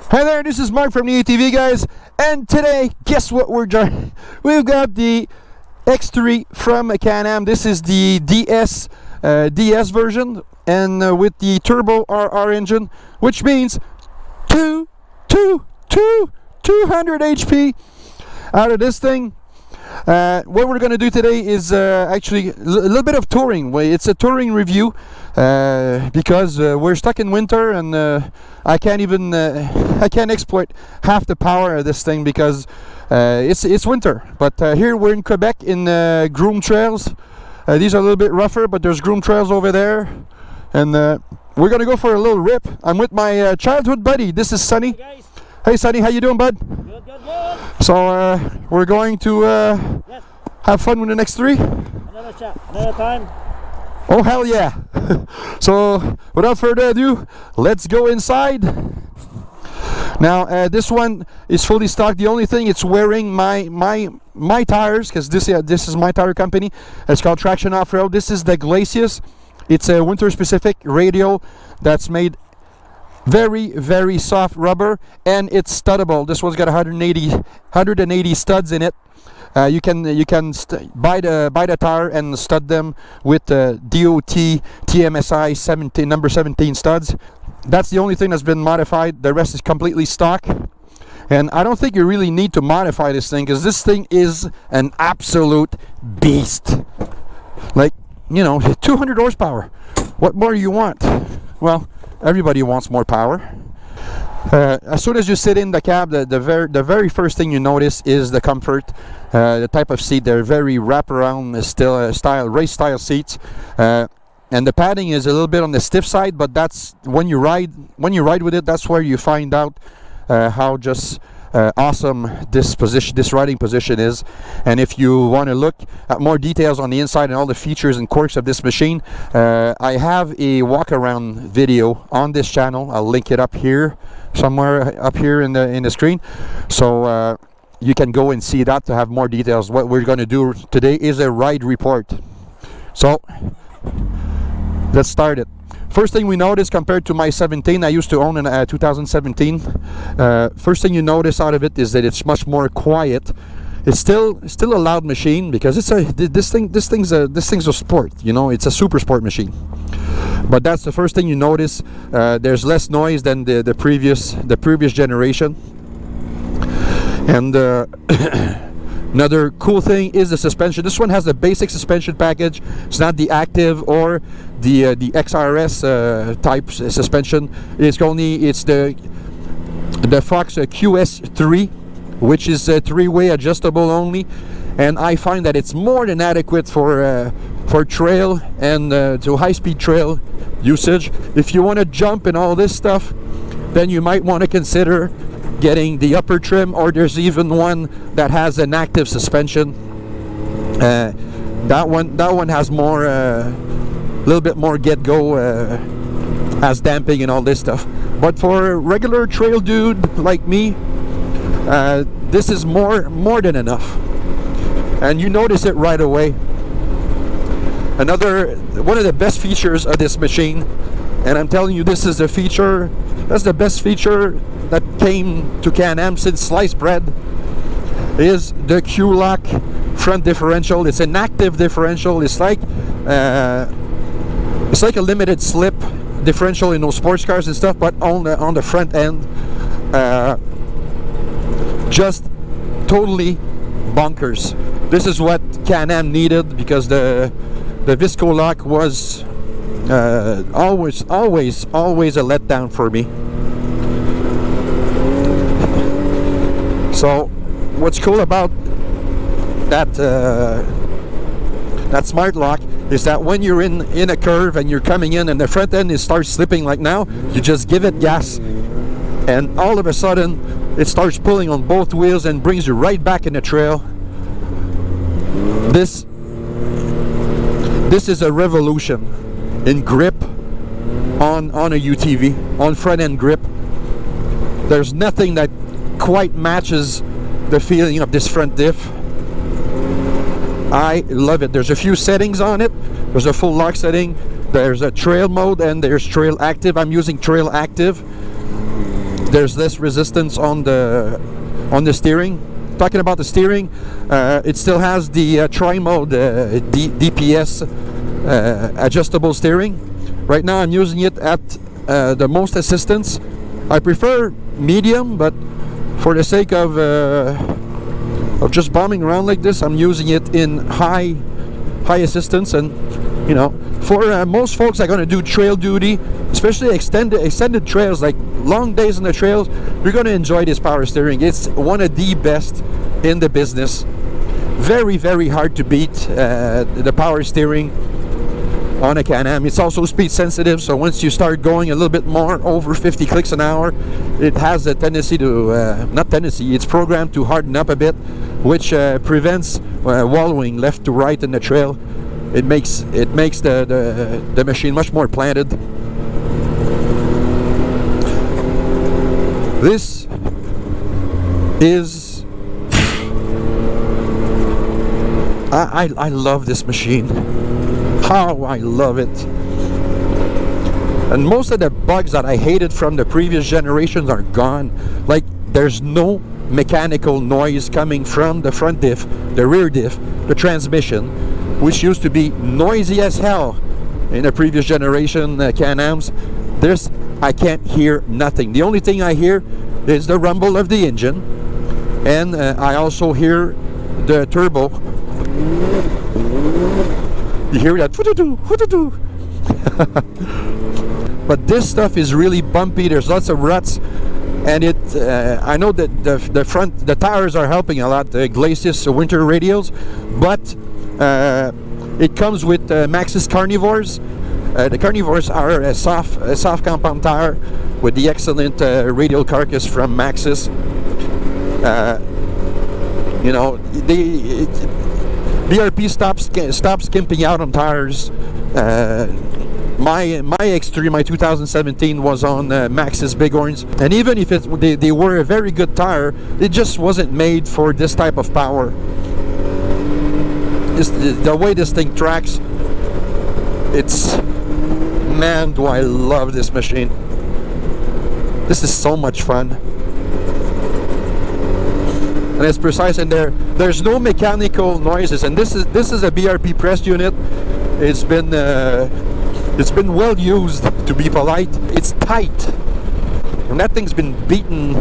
Hi there, this is Marc from the ATV guys, and today, guess what we've got the X3 from Can-Am. This is the DS version, and with the turbo RR engine, which means 200 HP out of this thing. What we're going to do today is actually a little bit of touring. It's a touring review because we're stuck in winter, and I can't exploit half the power of this thing because it's winter. But here we're in Quebec in groomed trails. These are a little bit rougher, but there's groomed trails over there, and we're going to go for a little rip. I'm with my childhood buddy. This is Sonny. Hey guys. Hey Sonny, how you doing, bud? Good. So we're going to Yes. have fun with the next three. Another shot. Another time. Oh hell yeah! So without further ado, let's go inside. Now this one is fully stock. The only thing it's wearing my tires, because this is my tire company. It's called Traction Off-Road. This is the Glacius. It's a winter specific radial that's made very soft rubber, and it's studdable. This one's got 180 studs in it. You can buy the tire and stud them with DOT TMSI number 17 studs. That's the only thing that's been modified. The rest is completely stock, and I don't think you really need to modify this thing because this thing is an absolute beast. Like, you know, 200 horsepower. What more do you want? Well, everybody wants more power. As soon as you sit in the cab, the very first thing you notice is the comfort, the type of seat. They're very wraparound race style seats, and the padding is a little bit on the stiff side. But that's when you ride with it. That's where you find out how just awesome this riding position is. And if you want to look at more details on the inside and all the features and quirks of this machine, I have a walk around video on this channel. I'll link it up here, somewhere up here in the screen, so you can go and see that to have more details. What we're going to do today is a ride report. So let's start it. First thing we notice compared to my 17, I used to own a 2017. First thing you notice out of it is that it's much more quiet. It's still a loud machine because this thing's a sport. You know, it's a super sport machine. But that's the first thing you notice. There's less noise than the previous generation. And another cool thing is the suspension. This one has the basic suspension package. It's not the active or the XRS type suspension. It's the Fox QS3, which is a three-way adjustable only, and I find that it's more than adequate for trail and to high-speed trail usage. If you want to jump and all this stuff, then you might want to consider getting the upper trim, or there's even one that has an active suspension. That one has more, a little bit more get-go, as damping and all this stuff. But for a regular trail dude like me, this is more than enough, and you notice it right away. One of the best features of this machine, and I'm telling you, this is a feature. That's the best feature that came to Can-Am since sliced bread, is the Q-Lock front differential. It's an active differential. It's like a limited slip differential in those sports cars and stuff, but on the front end, just totally bonkers. This is what Can-Am needed, because the Visco lock was always a letdown for me. So what's cool about that smart lock is that when you're in a curve and you're coming in and the front end starts slipping like now, you just give it gas, and all of a sudden it starts pulling on both wheels and brings you right back in the trail. This is a revolution in grip on a UTV, on front end grip. There's nothing that quite matches the feeling of this front diff. I love it. There's a few settings on it. There's a full lock setting, there's a trail mode, and there's trail active. I'm using trail active. there's less resistance on the steering. Talking about the steering, it still has the tri-mode DPS adjustable steering. Right now I'm using it at the most assistance. I prefer medium, but for the sake of just bombing around like this, I'm using it in high assistance. And you know, for most folks that are going to do trail duty, especially extended trails, like long days on the trails, you're going to enjoy this power steering. It's one of the best in the business. Very, very hard to beat the power steering on a Can-Am. It's also speed sensitive, so once you start going a little bit more over 50 clicks an hour, it has a tendency to it's programmed to harden up a bit, which prevents wallowing left to right in the trail. It makes the machine much more planted. This is I love this machine. How I love it. And most of the bugs that I hated from the previous generations are gone. Like, there's no mechanical noise coming from the front diff, the rear diff, the transmission, which used to be noisy as hell in the previous generation Can-Ams. I can't hear nothing. The only thing I hear is the rumble of the engine, and I also hear the turbo. You hear that? But this stuff is really bumpy. There's lots of ruts, and I know that the tires are helping a lot. The Glacis winter radials, but it comes with Maxxis Carnivores. The Carnivores are a soft compound tire with the excellent radial carcass from Maxxis. You know, BRP stops skimping out on tires. My X3, my 2017, was on Maxxis Bighorns, and even if they were a very good tire, it just wasn't made for this type of power. The way this thing tracks, man, do I love this machine. This is so much fun. And it's precise, and there's no mechanical noises. And this is a BRP pressed unit. It's been well used, to be polite. It's tight, and that thing's been beaten.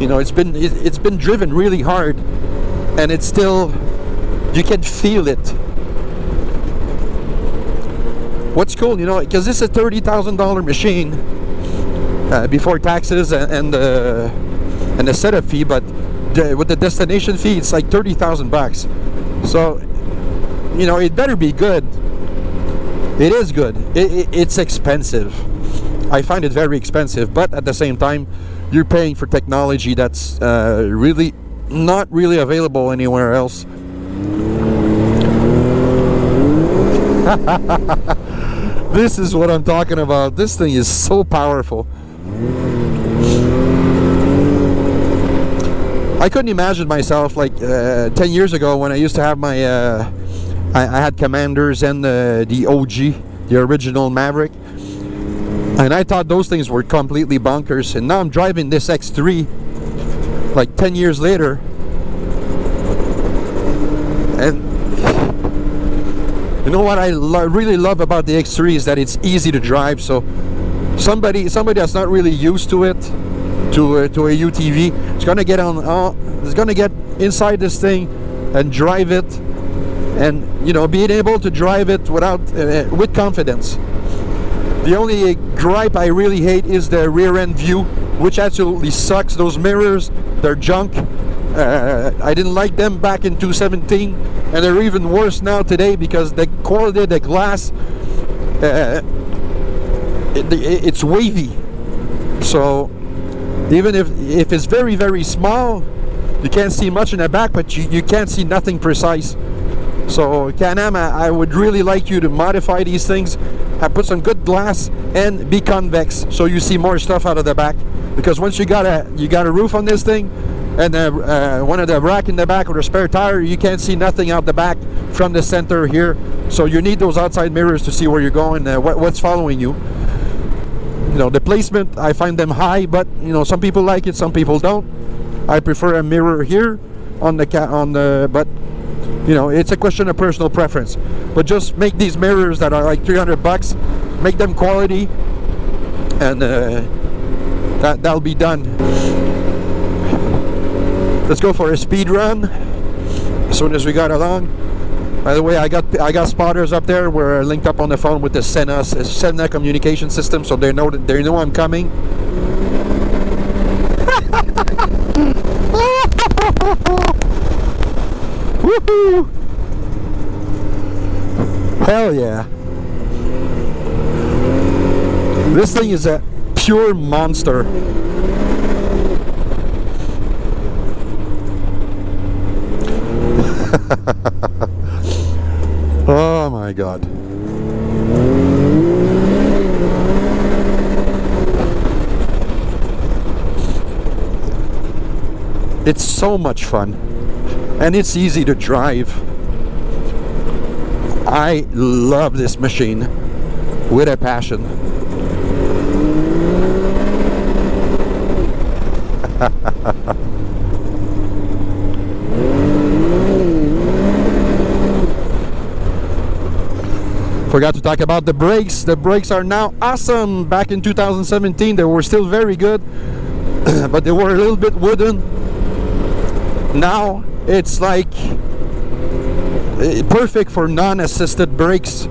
You know, it's been driven really hard, and it's still, you can feel it. What's cool, you know, because this is a $30,000 machine before taxes and the setup fee, but with the destination fee, it's like 30,000 bucks. So, you know, it better be good. It is good. It's expensive. I find it very expensive, but at the same time, you're paying for technology that's really not really available anywhere else. This is what I'm talking about. This thing is so powerful. I couldn't imagine myself like 10 years ago when I used to have my I had Commanders and the OG, the original Maverick, and I thought those things were completely bonkers. And now I'm driving this X3 like 10 years later, and you know what I really love about the X3 is that it's easy to drive. So somebody that's not really used to it, to a UTV, is gonna get inside this thing and drive it, and you know, being able to drive it with confidence. The only gripe I really hate is the rear end view, which absolutely sucks. Those mirrors, they're junk. I didn't like them back in 2017, and they're even worse now today because the quality of the glass, it's wavy. So even if it's very, very small, you can't see much in the back, but you can't see nothing precise. So Can-Am, I would really like you to modify these things, put some good glass, and be convex so you see more stuff out of the back. Because once you got a roof on this thing, and one of the rack in the back or a spare tire, you can't see nothing out the back from the center here. So you need those outside mirrors to see where you're going, what's following you. You know, the placement, I find them high, but you know, some people like it, some people don't. I prefer a mirror here on the but you know, it's a question of personal preference. But just make these mirrors that are like $300, make them quality, and that'll be done. Let's go for a speed run as soon as we got along. By the way, I got spotters up there. We're linked up on the phone with the Senna communication system, so they know I'm coming. Woohoo! Hell yeah! This thing is a pure monster. Oh my God. It's so much fun, and it's easy to drive. I love this machine with a passion. Forgot to talk about the brakes. The brakes are now awesome. Back in 2017 they were still very good, but they were a little bit wooden. Now it's like perfect for non-assisted brakes.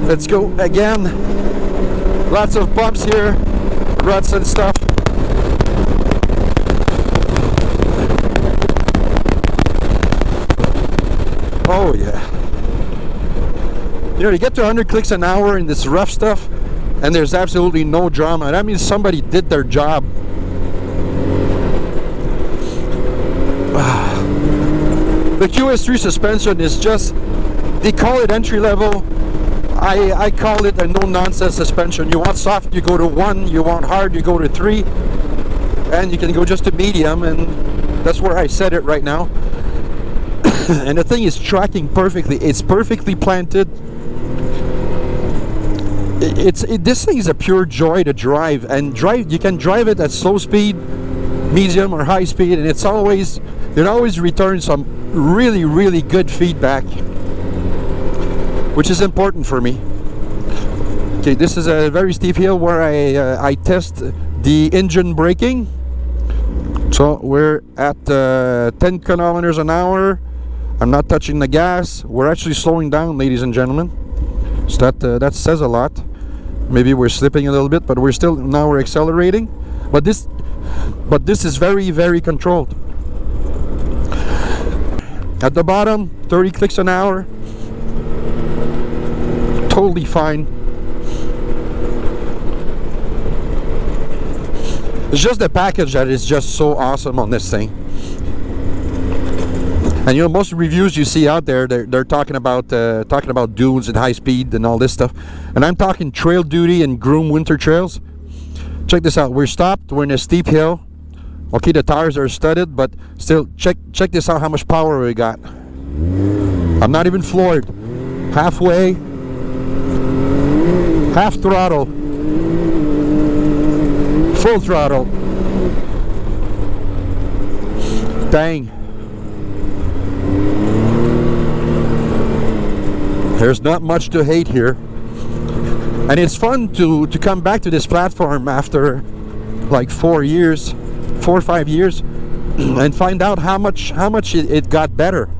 Let's go again. Lots of bumps here, ruts and stuff. Oh yeah. You know, you get to 100 clicks an hour in this rough stuff, and there's absolutely no drama. That means somebody did their job. The QS3 suspension is just, they call it entry level. I call it a no-nonsense suspension. You want soft, you go to 1. You want hard, you go to 3. And you can go just to medium, and that's where I set it right now. And the thing is tracking perfectly. It's perfectly planted. This thing is a pure joy to drive, and you can drive it at slow speed, medium or high speed, and it always returns some really good feedback, which is important for me. Okay, this is a very steep hill where I test the engine braking. So we're at 10 kilometers an hour. I'm not touching the gas. We're actually slowing down, ladies and gentlemen. So that says a lot. Maybe we're slipping a little bit, but now we're accelerating. But this is very controlled. At the bottom, 30 clicks an hour. Totally fine. It's just the package that is just so awesome on this thing. And you know, most reviews you see out there, they're talking about dunes and high speed and all this stuff, and I'm talking trail duty and groom winter trails. Check this out. We're stopped. We're in a steep hill. Okay, the tires are studded, but still, check this out. How much power we got? I'm not even floored. Halfway, half throttle, full throttle. Dang. There's not much to hate here, and it's fun to come back to this platform after like 4 or 5 years and find out how much it got better.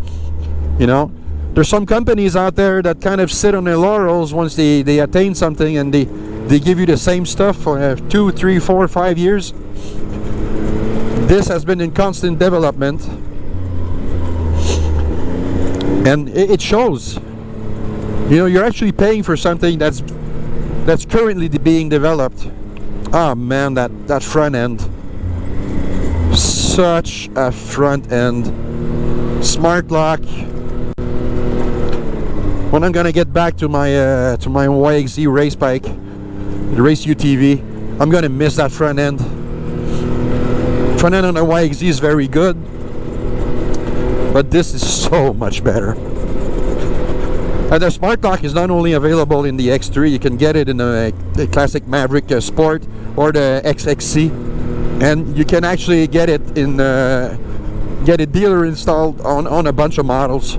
You know, there's some companies out there that kind of sit on their laurels once they attain something, and they give you the same stuff for 2, 3, 4, 5 years. This has been in constant development, and it shows. You know, you're actually paying for something that's currently being developed. Oh man, that front end. Such a front end. Smart lock. When I'm gonna get back to my YXZ race bike, the race UTV, I'm gonna miss that front end. Front end on the YXZ is very good, but this is so much better. The smart lock is not only available in the X3, you can get it in the classic Maverick Sport or the XXC, and you can actually get it in get a dealer installed on a bunch of models.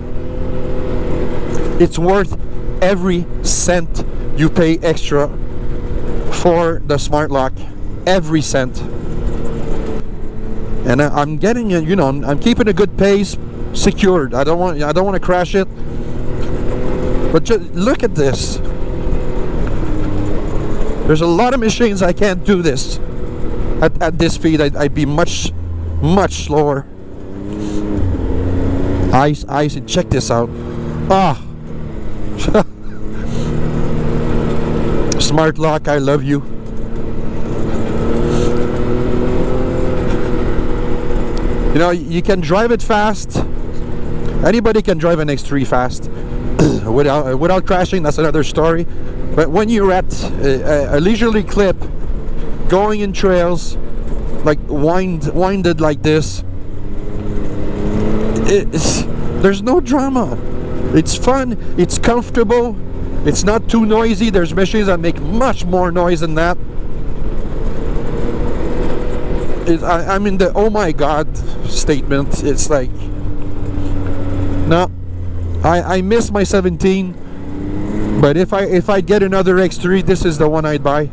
It's worth every cent you pay extra for the smart lock, every cent. And I'm getting, you know, I'm keeping a good pace, secured. I don't want to crash it. But just look at this. There's a lot of machines I can't do this at this speed. I'd be much slower. Ice, check this out. Ah. Smart lock, I love you. You know, you can drive it fast. Anybody can drive an X3 fast without crashing. That's another story. But when you're at a leisurely clip, going in trails, like winded like this, there's no drama. It's fun. It's comfortable. It's not too noisy. There's machines that make much more noise than that. I'm in the oh my god statement. It's like, no, I miss my 17, but if I get another X3, this is the one I'd buy,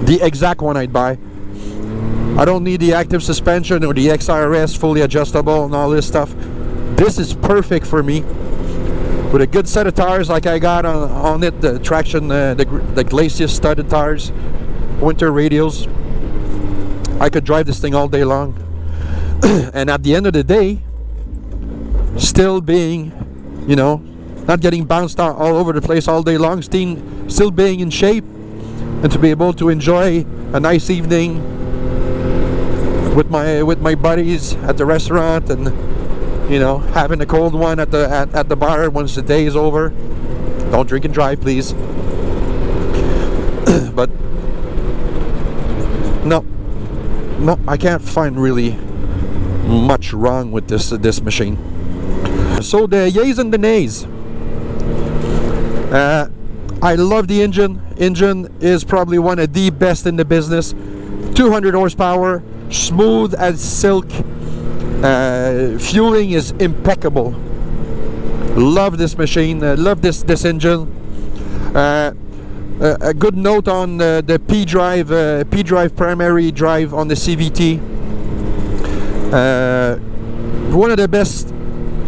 the exact one I'd buy. I don't need the active suspension or the XRS fully adjustable and all this stuff. This is perfect for me, with a good set of tires like I got on it, the traction, the Glacier studded tires, winter radials. I could drive this thing all day long. And at the end of the day, still being, you know, not getting bounced out all over the place all day long, still being in shape, and to be able to enjoy a nice evening with my buddies at the restaurant, and, you know, having a cold one at the bar once the day is over. Don't drink and drive, please. But no, I can't find really much wrong with this machine. So the yays and the nays. I love the engine. Engine is probably one of the best in the business. 200 horsepower, smooth as silk. Fueling is impeccable. Love this machine. Love this engine. A good note on the P drive primary drive on the CVT. One of the best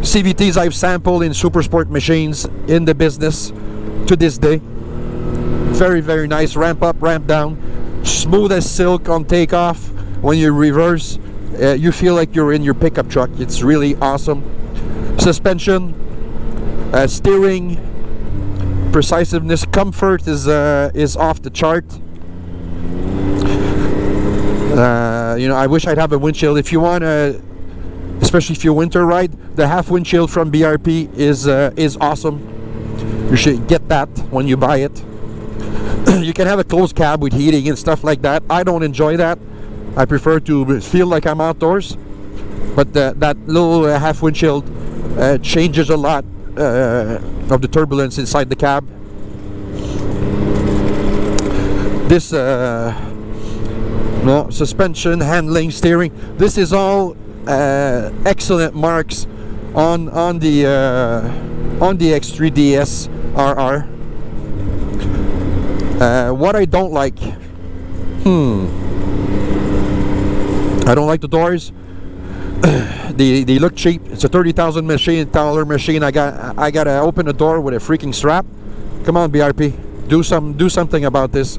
CVTs I've sampled in super sport machines in the business to this day. Very, very nice. Ramp up, ramp down, smooth as silk on takeoff. When you reverse, you feel like you're in your pickup truck. It's really awesome. Suspension, steering, precisiveness, comfort is off the chart. You know, I wish I'd have a windshield. If you want to, especially if you winter ride, the half windshield from BRP is awesome. You should get that when you buy it. You can have a closed cab with heating and stuff like that. I don't enjoy that. I prefer to feel like I'm outdoors. But that little half windshield changes a lot of the turbulence inside the cab. This no, suspension, handling, steering, this is all excellent marks on the X3 DS RR. What I don't like, I don't like the doors. They look cheap. It's a $30,000 machine. I gotta open the door with a freaking strap. Come on, BRP, do something about this.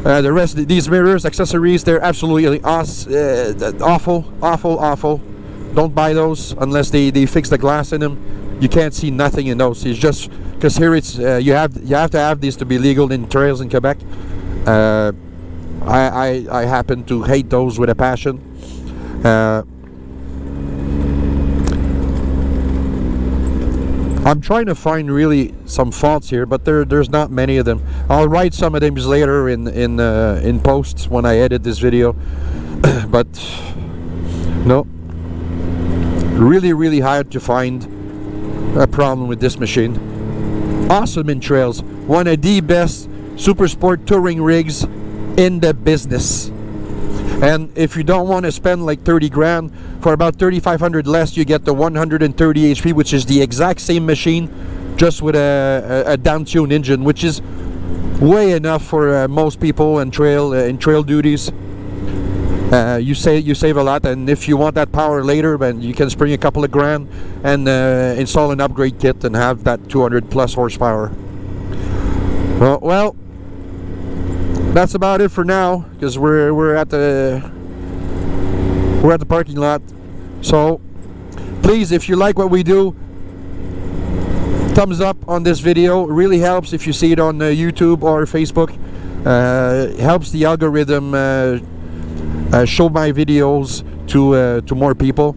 The rest of these mirrors, accessories, they're absolutely awful. Don't buy those unless they fix the glass in them. You can't see nothing in those. It's just because here it's you have to have these to be legal in trails in Quebec. I happen to hate those with a passion. I'm trying to find really some faults here, but there's not many of them. I'll write some of them later in posts when I edit this video. But no, really hard to find a problem with this machine. awesome in trails. One of the best super sport touring rigs in the business. And if you don't want to spend like 30 grand, for about 3,500 less, you get the 130 HP, which is the exact same machine, just with a down-tuned engine, which is way enough for most people in trail duties. You save a lot, and if you want that power later, then you can spring a couple of grand and install an upgrade kit and have that 200 plus horsepower. Well, that's about it for now, because we're at the parking lot. So please, if you like what we do, thumbs up on this video. It really helps if you see it on YouTube or Facebook. Helps the algorithm show my videos to more people.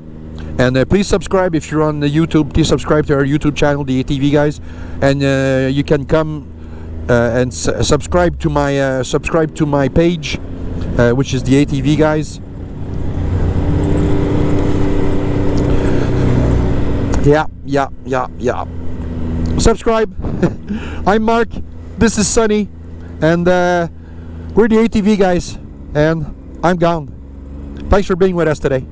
And please subscribe if you're on the YouTube. Please subscribe to our YouTube channel, the ATV Guys, and you can come and subscribe to my page, which is the ATV Guys. Yeah. Subscribe. I'm Mark. This is Sunny, and we're the ATV Guys, and I'm gone. Thanks for being with us today.